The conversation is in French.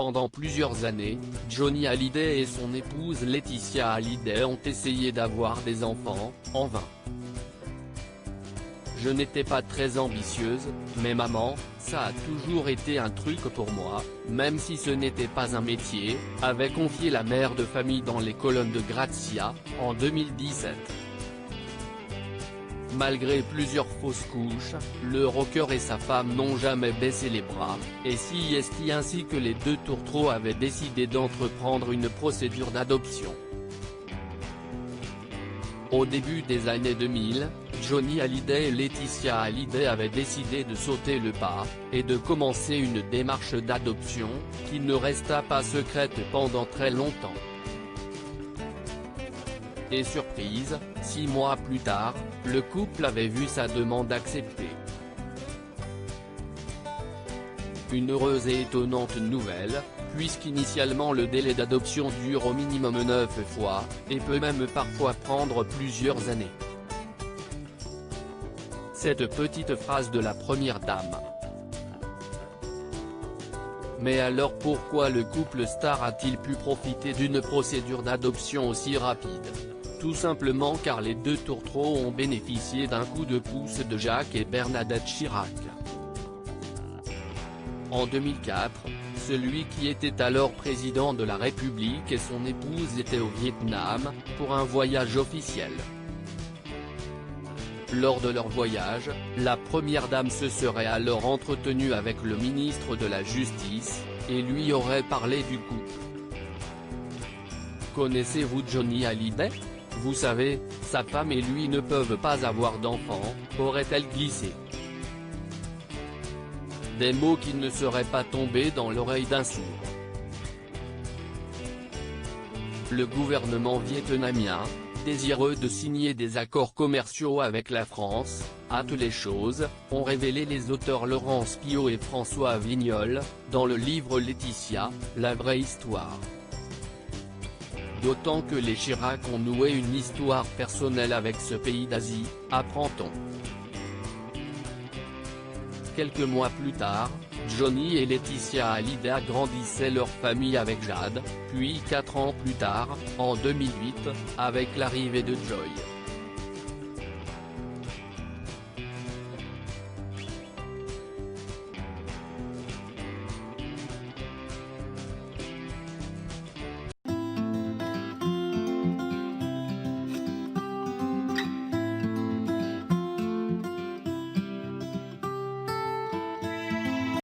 Pendant plusieurs années, Johnny Hallyday et son épouse Laetitia Hallyday ont essayé d'avoir des enfants, en vain. Je n'étais pas très ambitieuse, mais maman, ça a toujours été un truc pour moi, même si ce n'était pas un métier, avait confié la mère de famille dans les colonnes de Grazia, en 2017. Malgré plusieurs fausses couches, le rocker et sa femme n'ont jamais baissé les bras, et CST ainsi que les deux tourtereaux avaient décidé d'entreprendre une procédure d'adoption. Au début des années 2000, Johnny Hallyday et Laetitia Hallyday avaient décidé de sauter le pas, et de commencer une démarche d'adoption, qui ne resta pas secrète pendant très longtemps. Et surprise, 6 mois plus tard, le couple avait vu sa demande acceptée. Une heureuse et étonnante nouvelle, puisqu'initialement le délai d'adoption dure au minimum 9 fois, et peut même parfois prendre plusieurs années. Cette petite phrase de la première dame. Mais alors pourquoi le couple star a-t-il pu profiter d'une procédure d'adoption aussi rapide? Tout simplement car les deux tourtereaux ont bénéficié d'un coup de pouce de Jacques et Bernadette Chirac. En 2004, celui qui était alors président de la République et son épouse étaient au Vietnam, pour un voyage officiel. Lors de leur voyage, la première dame se serait alors entretenue avec le ministre de la Justice, et lui aurait parlé du couple. Connaissez-vous Johnny Hallyday? Vous savez, sa femme et lui ne peuvent pas avoir d'enfants, aurait-elle glissé. Des mots qui ne seraient pas tombés dans l'oreille d'un sourd. Le gouvernement vietnamien, désireux de signer des accords commerciaux avec la France, hâte les choses, ont révélé les auteurs Laurence Piot et François Vignol, dans le livre Laetitia, la vraie histoire. D'autant que les Chirac ont noué une histoire personnelle avec ce pays d'Asie, apprend-on. Quelques mois plus tard, Johnny et Laetitia Hallyday agrandissaient leur famille avec Jade, puis 4 ans plus tard, en 2008, avec l'arrivée de Joy.